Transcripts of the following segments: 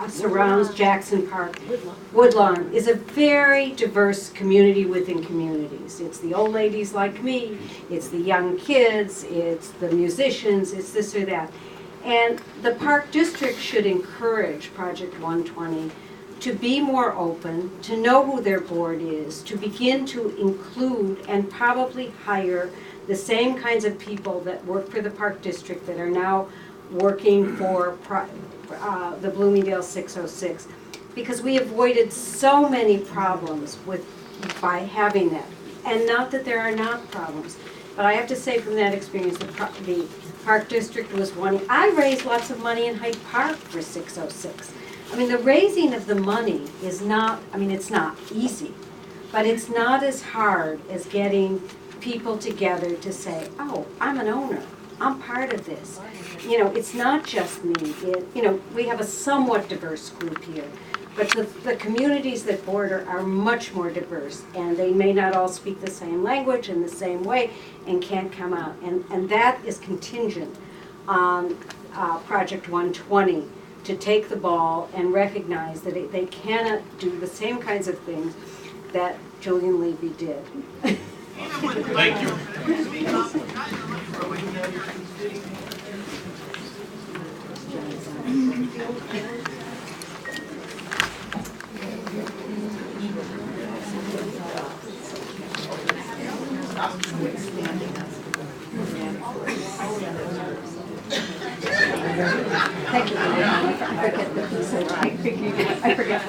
surrounds Jackson Park, Woodlawn, is a very diverse community within communities. It's the old ladies like me, it's the young kids, it's the musicians, it's this or that. And the Park District should encourage Project 120 to be more open, to know who their board is, to begin to include and probably hire the same kinds of people that work for the Park District that are now working for the Bloomingdale 606. Because we avoided so many problems by having that. And not that there are not problems, but I have to say from that experience, the Park District was one. I raised lots of money in Hyde Park for 606. I mean, the raising of the money is not, I mean, it's not easy, but it's not as hard as getting people together to say, oh, I'm an owner, I'm part of this. You know, it's not just me. You know, we have a somewhat diverse group here, but the communities that border are much more diverse, and they may not all speak the same language in the same way and can't come out. And that is contingent on Project 120 to take the ball and recognize that they cannot do the same kinds of things that Julian Levy did. Thank you. Thank you. I forget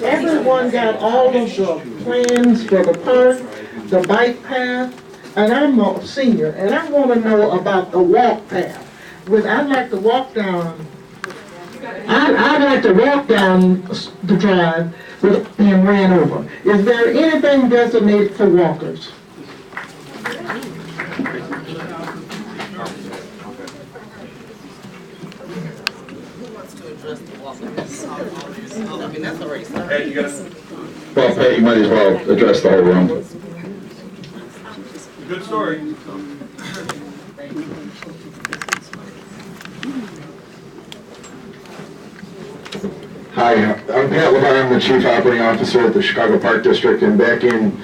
Everyone got all of the plans for the park, the bike path, and I'm a senior, and I want to know about the walk path. I'd like to walk down. I'd like to walk down the drive without being ran over. Is there anything designated for walkers? Well, Pat, you might as well address the whole room. Good story. Hi, I'm Pat LeVar. I'm the Chief Operating Officer at the Chicago Park District, and back in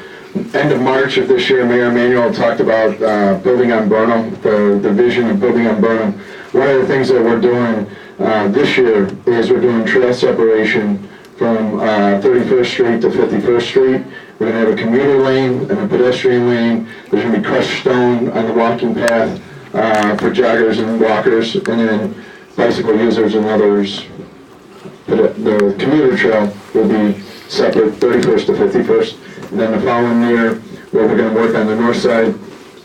end of March of this year, Mayor Emanuel talked about building on Burnham, the vision of building on Burnham. One of the things that we're doing this year is we're doing trail separation from 31st Street to 51st Street. We're going to have a commuter lane and a pedestrian lane. There's going to be crushed stone on the walking path for joggers and walkers, and then bicycle users and others. The commuter trail will be separate, 31st to 51st. And then the following year, we're going to work on the north side,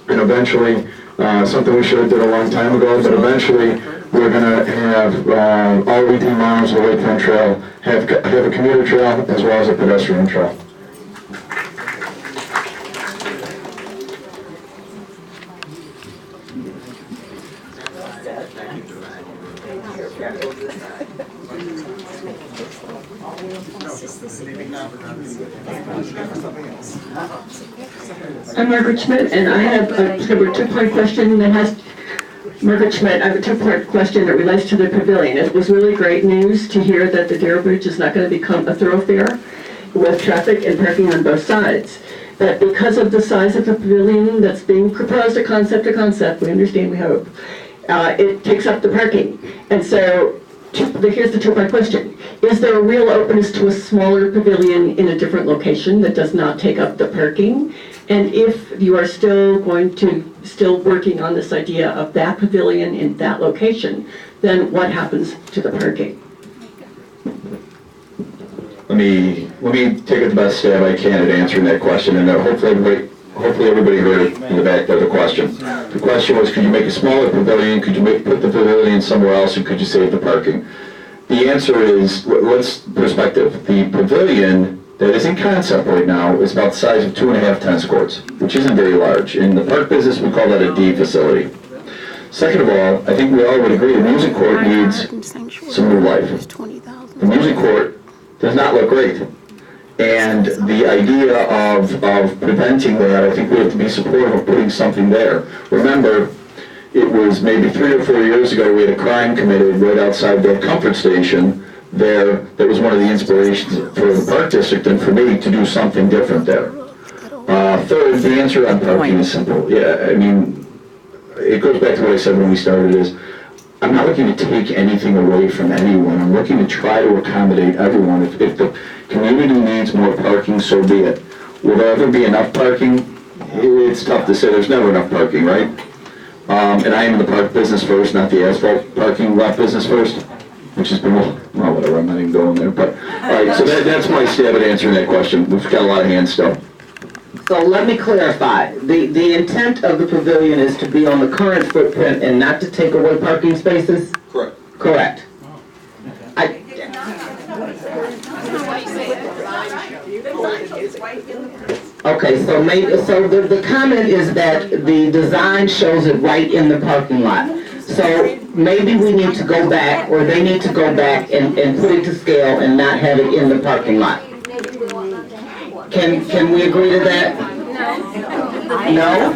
and eventually, something we should have did a long time ago, but eventually we're going to have all 18 miles of the Lakefront Trail have a commuter trail as well as a pedestrian trail. I'm Margaret Schmidt, and I have a two-part question that has, Margaret Schmidt, I have a two-part question that relates to the pavilion. It was really great news to hear that the Dare Bridge is not going to become a thoroughfare with traffic and parking on both sides. That because of the size of the pavilion that's being proposed, a concept, we understand, we hope, it takes up the parking. And so, here's the two-part question. Is there a real openness to a smaller pavilion in a different location that does not take up the parking? And if you are still working on this idea of that pavilion in that location, then what happens to the parking? Let me take the best stab I can at answering that question, and hopefully everybody heard in the back of the question. The question was, could you make a smaller pavilion? Could you put the pavilion somewhere else, and could you save the parking? The answer is, let's perspective. The pavilion that is in concept right now is about the size of 2.5 tennis courts, which isn't very large. In the park business, we call that a D facility. Second of all, I think we all would agree the music court needs some new life. The music court does not look great. And the idea of preventing that, I think we have to be supportive of putting something there. Remember, it was maybe 3 or 4 years ago, we had a crime committed right outside the comfort station there. That was one of the inspirations for the Park District and for me to do something different there. Third, the answer on parking is simple. Yeah, I mean, it goes back to what I said when we started is, I'm not looking to take anything away from anyone. I'm looking to try to accommodate everyone. If the community needs more parking, so be it. Will there ever be enough parking? It's tough to say. There's never enough parking, right? And I am in the park business first, not the asphalt parking lot business first, which has been, well, whatever, I'm not even going there. But, all right, so that's my stab at answering that question. We've got a lot of hands still. So let me clarify, the intent of the pavilion is to be on the current footprint and not to take away parking spaces? Correct. Correct. Okay, so the comment is that the design shows it right in the parking lot. So maybe we need to go back, or they need to go back and put it to scale and not have it in the parking lot. Can we agree to that? No?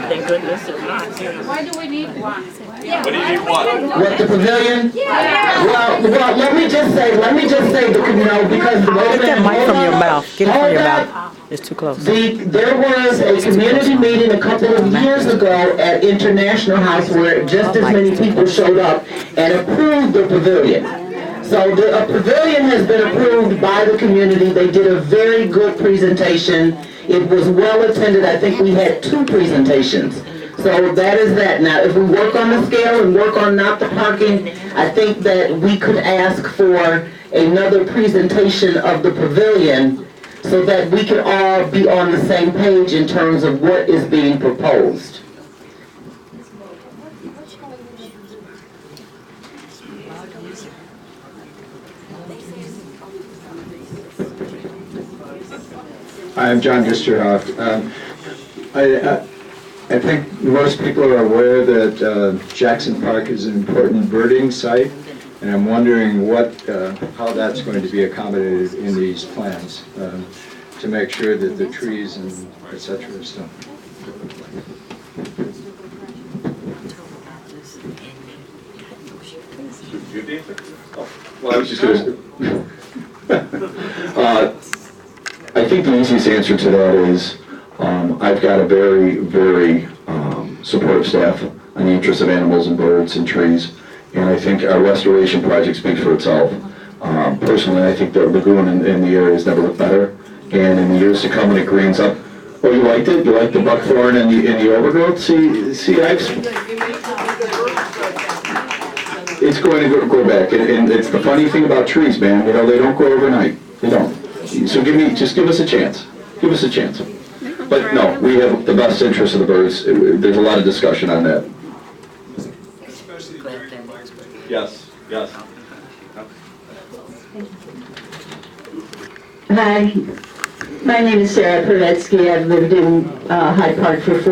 Thank goodness they're not. Why do we need one? What do you need what? What, the pavilion? Well, let me just say, because Get that mic from your mouth. Get it from your mouth. It's too close. There was a community meeting a couple of years ago at International House where just as many people showed up and approved the pavilion. So a pavilion has been approved by the community. They did a very good presentation. It was well attended. I think we had 2 presentations. So that is that. Now, if we work on the scale and work on not the parking, I think that we could ask for another presentation of the pavilion so that we can all be on the same page in terms of what is being proposed. I'm John Gisterhoff. I think most people are aware that Jackson Park is an important birding site, and I'm wondering how that's going to be accommodated in these plans to make sure that the trees and et cetera are still. Well, I was just going to... I think the easiest answer to that is I've got a very, very supportive staff on the interests of animals and birds and trees, and I think our restoration project speaks for itself. Personally, I think the lagoon in the area has never looked better, and in the years to come when it greens up, oh, you liked it? You liked the buckthorn and the overgrowth? See, it's going to go back, and it's the funny thing about trees, man. You know, they don't grow overnight. They don't. So just give us a chance. Give us a chance. But no, we have the best interest of the birds. There's a lot of discussion on that. Yes, yes. Hi, my name is Sarah Pervetsky. I've lived in Hyde Park for